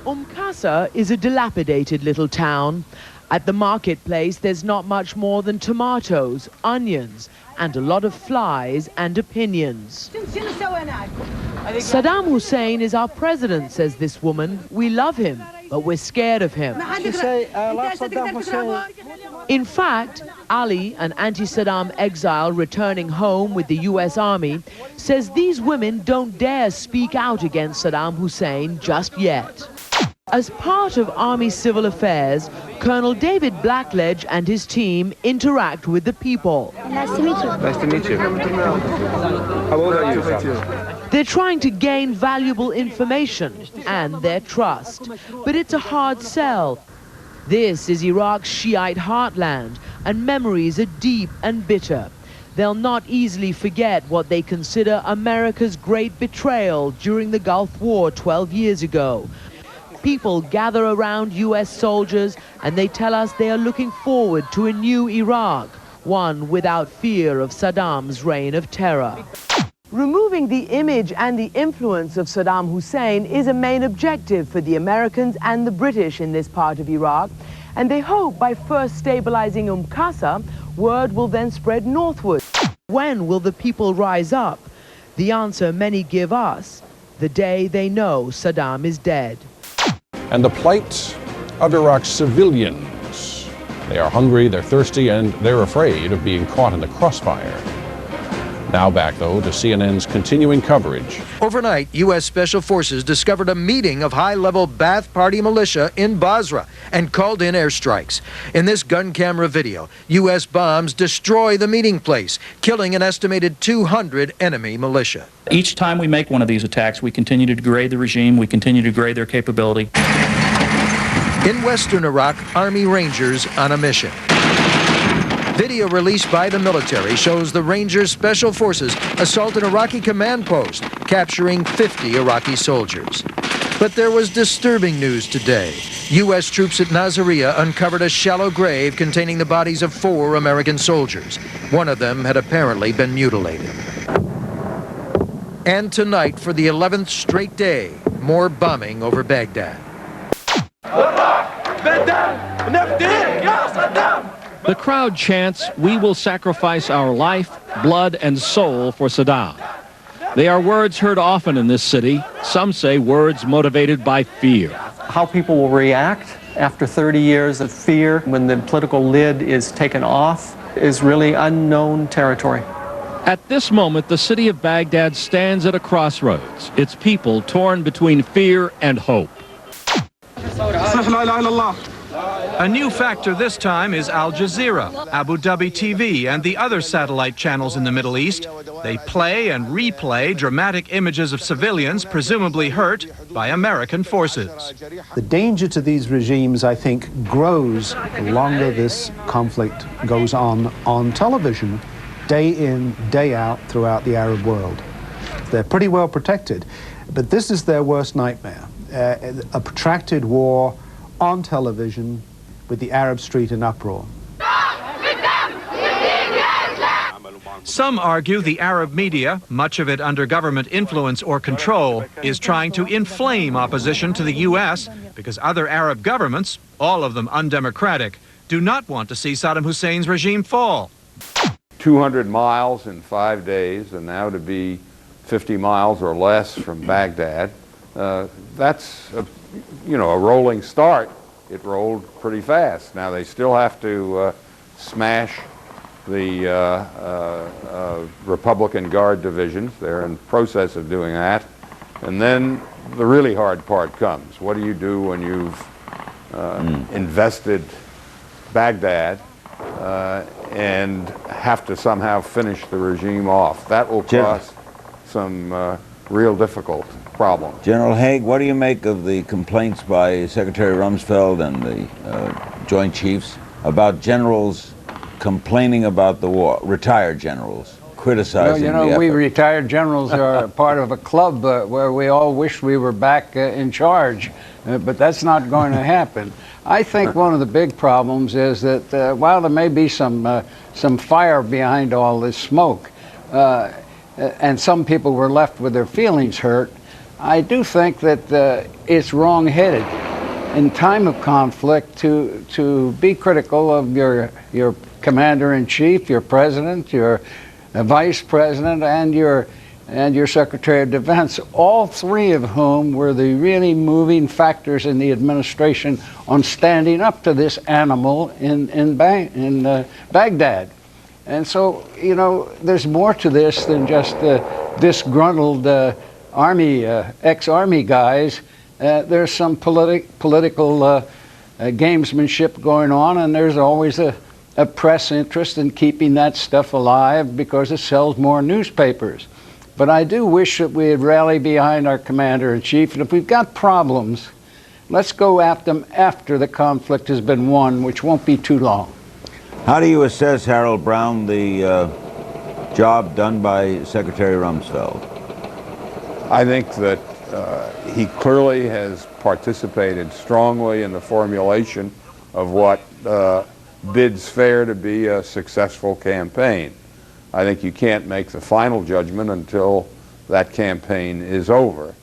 Qasr is a dilapidated little town. At the marketplace, there's not much more than tomatoes, onions, and a lot of flies and opinions. Saddam Hussein is our president, says this woman. We love him, but we're scared of him. In fact, Ali, an anti-Saddam exile returning home with the US Army, says these women don't dare speak out against Saddam Hussein just yet. As part of Army Civil Affairs, Colonel David Blackledge and his team interact with the people. Nice to meet you. Nice to meet you. How old are you, sir? They're trying to gain valuable information and their trust, but it's a hard sell. This is Iraq's Shiite heartland, and memories are deep and bitter. They'll not easily forget what they consider America's great betrayal during the Gulf War 12 years ago. People gather around US soldiers and they tell us they are looking forward to a new Iraq, one without fear of Saddam's reign of terror. Removing the image and the influence of Saddam Hussein is a main objective for the Americans and the British in this part of Iraq, and they hope by first stabilizing Qasr, word will then spread northward. When will the people rise up? The answer many give us: the day they know Saddam is dead. And the plight of Iraq's civilians. They are hungry, they're thirsty, and they're afraid of being caught in the crossfire. Now back, though, to CNN's continuing coverage. Overnight, U.S. Special Forces discovered a meeting of high-level Ba'ath Party militia in Basra and called in airstrikes. In this gun camera video, U.S. bombs destroy the meeting place, killing an estimated 200 enemy militia. Each time we make one of these attacks, we continue to degrade the regime, we continue to degrade their capability. In western Iraq, Army Rangers on a mission. Video released by the military shows the Rangers Special Forces assault an Iraqi command post, capturing 50 Iraqi soldiers. But there was disturbing news today. U.S. troops at Nasiriyah uncovered a shallow grave containing the bodies of 4 American soldiers. One of them had apparently been mutilated. And tonight, for the 11th straight day, more bombing over Baghdad. The crowd chants, "We will sacrifice our life, blood, and soul for Saddam." They are words heard often in this city. Some say words motivated by fear. How people will react after 30 years of fear when the political lid is taken off is really unknown territory. At this moment, the city of Baghdad stands at a crossroads, its people torn between fear and hope. A new factor this time is Al Jazeera, Abu Dhabi TV, and the other satellite channels in the Middle East. They play and replay dramatic images of civilians presumably hurt by American forces. The danger to these regimes, I think, grows the longer this conflict goes on television, day in, day out throughout the Arab world. They're pretty well protected, but this is their worst nightmare. A protracted war on television with the Arab street in uproar. Some argue the Arab media, much of it under government influence or control, is trying to inflame opposition to the U.S. because other Arab governments, all of them undemocratic, do not want to see Saddam Hussein's regime fall. 200 miles in 5 days, and now to be 50 miles or less from Baghdad. That's a rolling start. It rolled pretty fast. Now they still have to smash the Republican Guard divisions. They're in process of doing that. And then the really hard part comes. What do you do when you've invested Baghdad and have to somehow finish the regime off? That will cause some real difficult problem. General Haig, what do you make of the complaints by Secretary Rumsfeld and the Joint Chiefs about generals complaining about the war, retired generals, criticizing the effort? We retired generals are part of a club where we all wish we were back in charge, but that's not going to happen. I think one of the big problems is that while there may be some fire behind all this smoke, and some people were left with their feelings hurt, I do think that it's wrong-headed in time of conflict to be critical of your commander-in-chief, your president, your vice president, and your Secretary of Defense, all three of whom were the really moving factors in the administration on standing up to this animal in Baghdad. And so, you know, there's more to this than just disgruntled ex-Army guys. There's some political gamesmanship going on, and there's always a press interest in keeping that stuff alive because it sells more newspapers. But I do wish that we'd rally behind our commander-in-chief, and if we've got problems, let's go at them after the conflict has been won, which won't be too long. How do you assess, Harold Brown, the job done by Secretary Rumsfeld? I think that he clearly has participated strongly in the formulation of what bids fair to be a successful campaign. I think you can't make the final judgment until that campaign is over.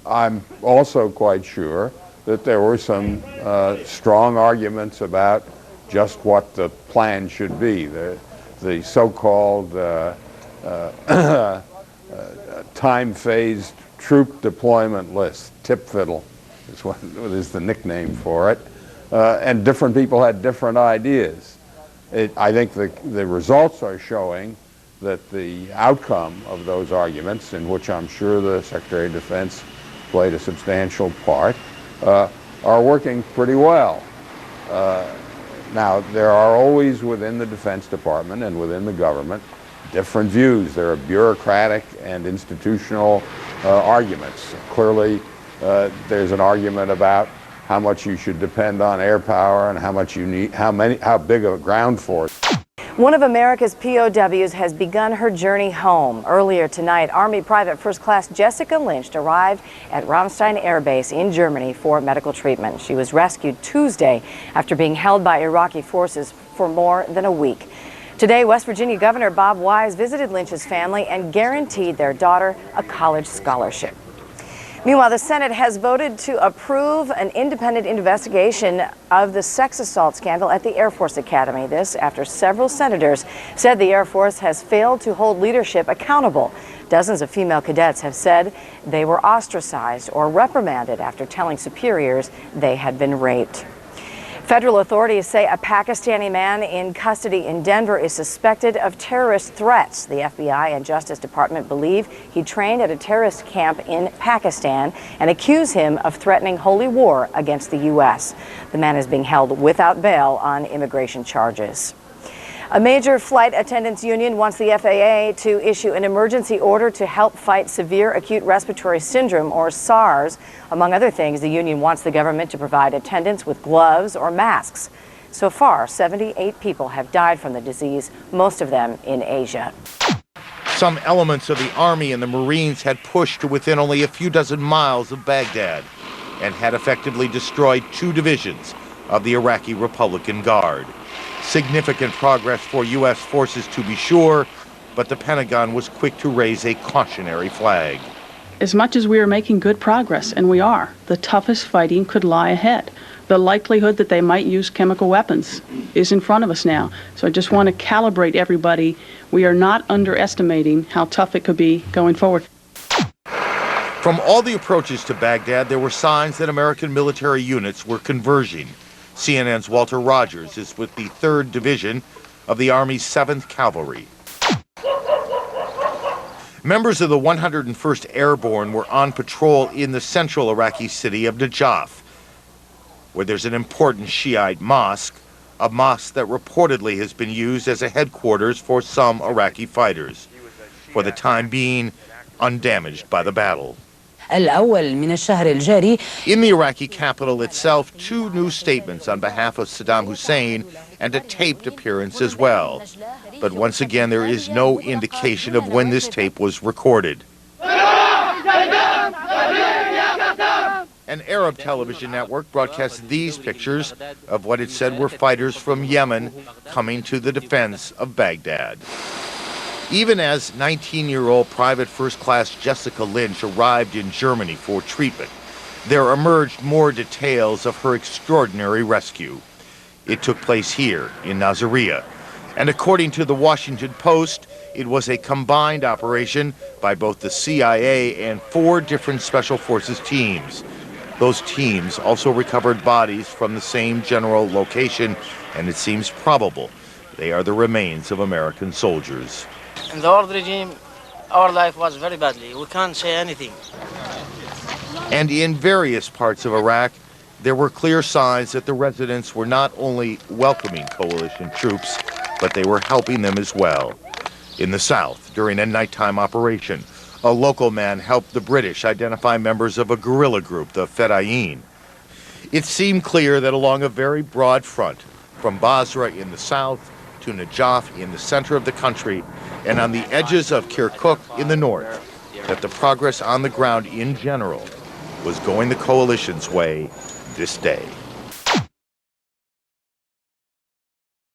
I'm also quite sure that there were some strong arguments about just what the plan should be. The so-called time-phased troop deployment list, tip fiddle is what is the nickname for it, and different people had different ideas. I think the results are showing that the outcome of those arguments, in which I'm sure the Secretary of Defense played a substantial part, are working pretty well. Now, there are always within the Defense Department and within the government different views. There are bureaucratic and institutional arguments. Clearly, there's an argument about how much you should depend on air power and how much you need, how big of a ground force. One of America's POWs has begun her journey home. Earlier tonight, Army Private First Class Jessica Lynch arrived at Ramstein Air Base in Germany for medical treatment. She was rescued Tuesday after being held by Iraqi forces for more than a week. Today, West Virginia Governor Bob Wise visited Lynch's family and guaranteed their daughter a college scholarship. Meanwhile, the Senate has voted to approve an independent investigation of the sex assault scandal at the Air Force Academy. This after several senators said the Air Force has failed to hold leadership accountable. Dozens of female cadets have said they were ostracized or reprimanded after telling superiors they had been raped. Federal authorities say a Pakistani man in custody in Denver is suspected of terrorist threats. The FBI and Justice Department believe he trained at a terrorist camp in Pakistan and accuse him of threatening holy war against the U.S. The man is being held without bail on immigration charges. A major flight attendants union wants the FAA to issue an emergency order to help fight severe acute respiratory syndrome, or SARS. Among other things, the union wants the government to provide attendants with gloves or masks. So far, 78 people have died from the disease, most of them in Asia. Some elements of the Army and the Marines had pushed to within only a few dozen miles of Baghdad and had effectively destroyed 2 divisions of the Iraqi Republican Guard. Significant progress for U.S. forces, to be sure, but the Pentagon was quick to raise a cautionary flag. As much as we are making good progress, and we are, the toughest fighting could lie ahead. The likelihood that they might use chemical weapons is in front of us now. So I just want to calibrate everybody. We are not underestimating how tough it could be going forward. From all the approaches to Baghdad, there were signs that American military units were converging. CNN's Walter Rogers is with the 3rd Division of the Army's 7th Cavalry. Members of the 101st Airborne were on patrol in the central Iraqi city of Najaf, where there's an important Shiite mosque, a mosque that reportedly has been used as a headquarters for some Iraqi fighters, for the time being undamaged by the battle. In the Iraqi capital itself, 2 new statements on behalf of Saddam Hussein and a taped appearance as well. But once again, there is no indication of when this tape was recorded. An Arab television network broadcast these pictures of what it said were fighters from Yemen coming to the defense of Baghdad. Even as 19-year-old Private First Class Jessica Lynch arrived in Germany for treatment, there emerged more details of her extraordinary rescue. It took place here in Nasiriyah, and according to the Washington Post, it was a combined operation by both the CIA and 4 different Special Forces teams. Those teams also recovered bodies from the same general location, and it seems probable they are the remains of American soldiers. In the old regime, our life was very badly. We can't say anything. And in various parts of Iraq, there were clear signs that the residents were not only welcoming coalition troops, but they were helping them as well. In the south, during a nighttime operation, a local man helped the British identify members of a guerrilla group, the Fedayeen. It seemed clear that along a very broad front, from Basra in the south to Najaf in the center of the country, and on the edges of Kirkuk in the north, that the progress on the ground in general was going the coalition's way this day.